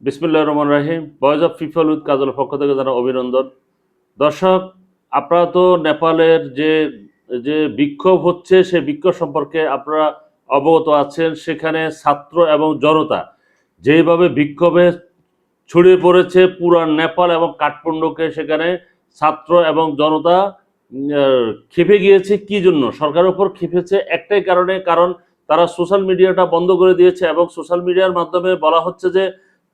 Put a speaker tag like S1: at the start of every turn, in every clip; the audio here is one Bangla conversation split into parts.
S1: বিসমিল্লাহির রহমানির রহিম। ভয়েস অফ পিপল উইথ কাজলের পক্ষ থেকে জানাই অভিনন্দন। দর্শক, আপনারা তো নেপালের যে যে বিক্ষোভ হচ্ছে সেই বিক্ষোভ সম্পর্কে আপনারা অবগত আছেন। সেখানে ছাত্র এবং জনতা যেভাবে বিক্ষোভে ছড়িয়ে পড়েছে পুরা নেপাল এবং কাঠমান্ডুকে, সেখানে ছাত্র এবং জনতা ক্ষেপে গিয়েছে। কি জন্য সরকারের উপর ক্ষেপেছে? একটাই কারণে, কারণ তারা সোশ্যাল মিডিয়াটা বন্ধ করে দিয়েছে এবং সোশ্যাল মিডিয়ার মাধ্যমে বলা হচ্ছে যে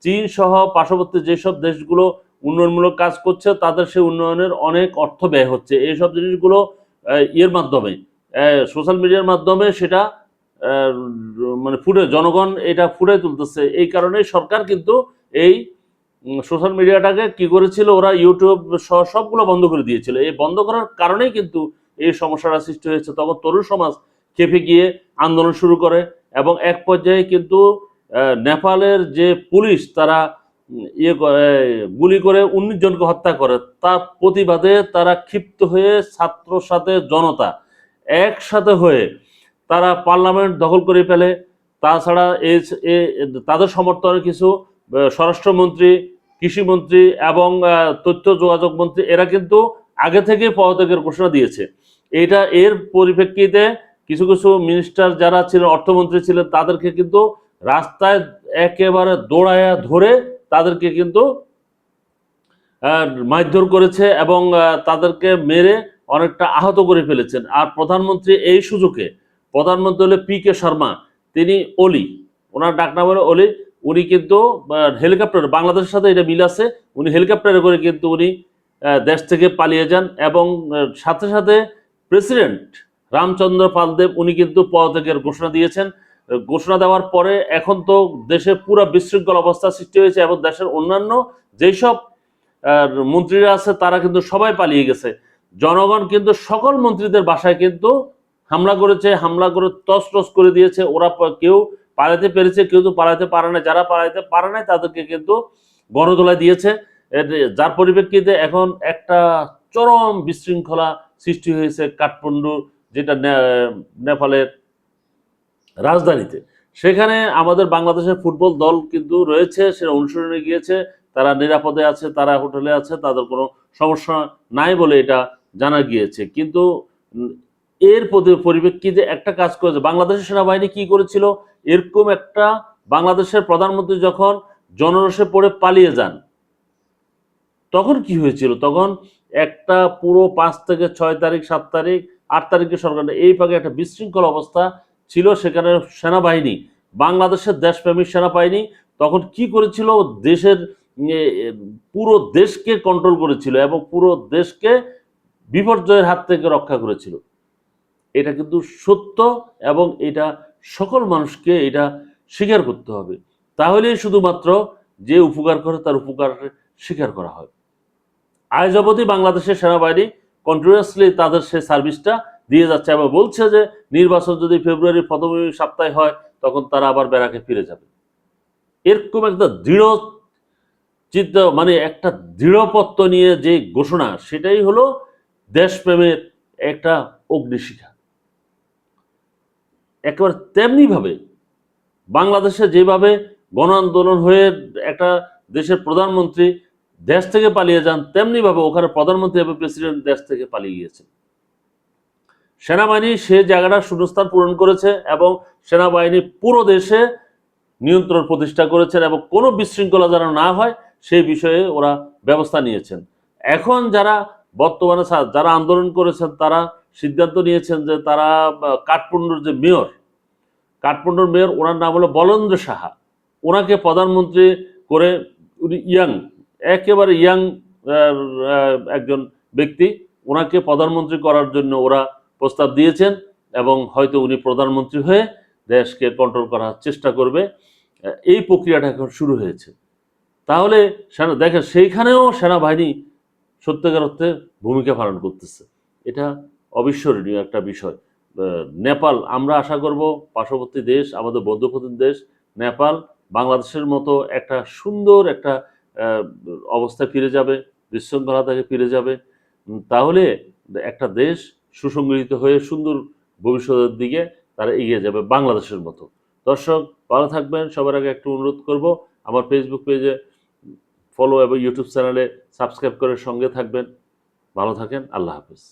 S1: চীন সহ পার্শ্ববর্তী যেসব দেশগুলো উন্নয়নমূলক কাজ করছে তাদের সেই উন্নয়নের অনেক অর্থ ব্যয় হচ্ছে। এইসব জিনিসগুলো ইয়ের মাধ্যমে, সোশ্যাল মিডিয়ার মাধ্যমে সেটা মানে ফুটে, জনগণ এটা ফুটে তুলতেছে। এই কারণে সরকার কিন্তু এই সোশ্যাল মিডিয়াটাকে কি করেছিল, ওরা ইউটিউব সবগুলো বন্ধ করে দিয়েছিল। এই বন্ধ করার কারণেই কিন্তু এই সমস্যাটা সৃষ্টি হয়েছে। তখন তরুণ সমাজ খেপে গিয়ে আন্দোলন শুরু করে এবং এক পর্যায়ে কিন্তু নেপালের যে পুলিশ তারা গুলি করে 19 জনকে হত্যা করে। তার প্রতিবাদে তারা ক্ষিপ্ত হয়ে ছাত্রর সাথে জনতা একসাথে হয়ে তারা পার্লামেন্ট দখল করে ফেলে। তাছাড়া তাদের সমর্থনে কিছু স্বরাষ্ট্রমন্ত্রী, কৃষিমন্ত্রী এবং তথ্য যোগাযোগ মন্ত্রী এরা কিন্তু আগে থেকে পদত্যাগের ঘোষণা দিয়েছে। এর পরিপ্রেক্ষিতে কিছু কিছু মিনিস্টার যারা ছিলেন, অর্থমন্ত্রী ছিলেন, তাদেরকে কিন্তু রাস্তায় একেবারে দৌড়াইয়া ধরে তাদেরকে কিন্তু মারধর করেছে এবং তাদেরকে মেরে অনেকটা আহত করে ফেলেছেন। আর প্রধানমন্ত্রী এই সুযোগে, প্রধানমন্ত্রী হলে পি.কে. শর্মা, তিনি অলি, ওনার ডাকনাম হলো অলি। উনি কিন্তু হেলিকপ্টার, বাংলাদেশের সাথে এটা মিল আছে, উনি হেলিকপ্টারে করে কিন্তু উনি দেশ থেকে পালিয়ে যান এবং সাথে সাথে প্রেসিডেন্ট রামচন্দ্র পালদেব উনি কিন্তু পদত্যাগের ঘোষণা দিয়েছেন। ঘোষণা দেওয়ার পরে এখন তো দেশে পুরো বিশৃঙ্খল অবস্থা সৃষ্টি হয়েছে এবং দেশের অন্যান্য যেসব মন্ত্রীরা আছে তারা কিন্তু সবাই পালিয়ে গেছে। জনগণ কিন্তু সকল মন্ত্রীদের বাসায় কিন্তু হামলা করেছে, হামলা করে তছনছ করে দিয়েছে। ওরা কেউ পালাতে পেরেছে, কেউ তো পালাতে পারে না। যারা পালাতে পারে নাই তাদেরকে কিন্তু গণধোলাই দিয়েছে। যার পরিপ্রেক্ষিতে এখন একটা চরম বিশৃঙ্খলা সৃষ্টি হয়েছে কাঠমান্ডু, যেটা নেপালের রাজধানীতে। সেখানে আমাদের বাংলাদেশের ফুটবল দল কিন্তু রয়েছে, সেটা অনুশীলনে গিয়েছে, তারা নিরাপদে আছে, তারা হোটেলে আছে, তাদের কোনো সমস্যা নাই বলে এটা জানা গিয়েছে। কিন্তু এর পরিপ্রেক্ষিতে একটা কাজ করেছে বাংলাদেশের সেনাবাহিনী। কি করেছিল, এরকম একটা, বাংলাদেশের প্রধানমন্ত্রী যখন জনরোষে পড়ে পালিয়ে যান তখন কি হয়েছিল, তখন একটা পুরো 5 থেকে 6 তারিখ, 7 তারিখ, 8 তারিখে সরকার এই পাকে একটা বিশৃঙ্খল অবস্থা ছিল। সেখানে সেনাবাহিনী, বাংলাদেশের দেশপ্রেমিক সেনাবাহিনী তখন কি করেছিল, দেশের পুরো দেশকে কন্ট্রোল করেছিল এবং পুরো দেশকে বিপর্যয়ের হাত থেকে রক্ষা করেছিল। এটা কিন্তু সত্য এবং এটা সকল মানুষকে এটা স্বীকার করতে হবে। তাহলেই শুধুমাত্র যে উপকার করে তার উপকার স্বীকার করা হয়। আজ অবধি বাংলাদেশের সেনাবাহিনী কন্টিনিউয়াসলি তাদের সেই সার্ভিসটা দিয়ে যাচ্ছে এবং বলছে যে নির্বাচন যদি ফেব্রুয়ারির প্রথম সপ্তাহে হয় তখন তারা আবার ব্যারাকে ফিরে যাবে। এরকম একটা দৃঢ় চিত্ত, মানে একটা দৃঢ়পত্র নিয়ে যে ঘোষণা, সেটাই হলো দেশপ্রেমের একটা অগ্নিশিখা। একেবারে তেমনি ভাবে বাংলাদেশে যেভাবে গণ আন্দোলন হয়ে একটা দেশের প্রধানমন্ত্রী দেশ থেকে পালিয়ে যান, তেমনি ভাবে ওখানে প্রধানমন্ত্রী এবং প্রেসিডেন্ট দেশ থেকে পালিয়ে গিয়েছে। সেনাবাহিনী সে জায়গাটা শূন্যস্থান পূরণ করেছে এবং সেনাবাহিনী পুরো দেশে নিয়ন্ত্রণ প্রতিষ্ঠা করেছেন এবং কোনো বিশৃঙ্খলা যেন না হয় সেই বিষয়ে ওরা ব্যবস্থা নিয়েছেন। এখন যারা বর্তমানে যারা আন্দোলন করেছেন তারা সিদ্ধান্ত নিয়েছেন যে তারা কাঠমান্ডুর যে মেয়র, কাঠমান্ডুর মেয়র, ওনার নাম হলো বলেন্দ্র সাহা, ওনাকে প্রধানমন্ত্রী করে, উনি ইয়াং, একেবারে ইয়াং একজন ব্যক্তি, ওনাকে প্রধানমন্ত্রী করার জন্য ওরা প্রস্তাব দিয়েছেন এবং হয়তো উনি প্রধানমন্ত্রী হয়ে দেশকে কন্ট্রোল করার চেষ্টা করবে। এই প্রক্রিয়াটা এখন শুরু হয়েছে। তাহলে দেখেন সেইখানেও সেনাবাহিনী সত্যিকার অর্থে ভূমিকা পালন করতেছে। এটা অবিস্মরণীয় একটা বিষয়। নেপাল, আমরা আশা করব পার্শ্ববর্তী দেশ, আমাদের বন্ধুপ্রতিম দেশ নেপাল বাংলাদেশের মতো একটা সুন্দর একটা অবস্থায় ফিরে যাবে, বিশৃঙ্খলা থেকে ফিরে যাবে। তাহলে একটা দেশ সুসংগঠিত হয়ে সুন্দর ভবিষ্যতের দিকে তারা এগিয়ে যাবে বাংলাদেশের মতো। দর্শক, ভালো থাকবেন। সবার আগে একটু অনুরোধ করব, আমার ফেসবুক পেজে ফলো এবং ইউটিউব চ্যানেলে সাবস্ক্রাইব করে সঙ্গে থাকবেন। ভালো থাকেন। আল্লাহ হাফেজ।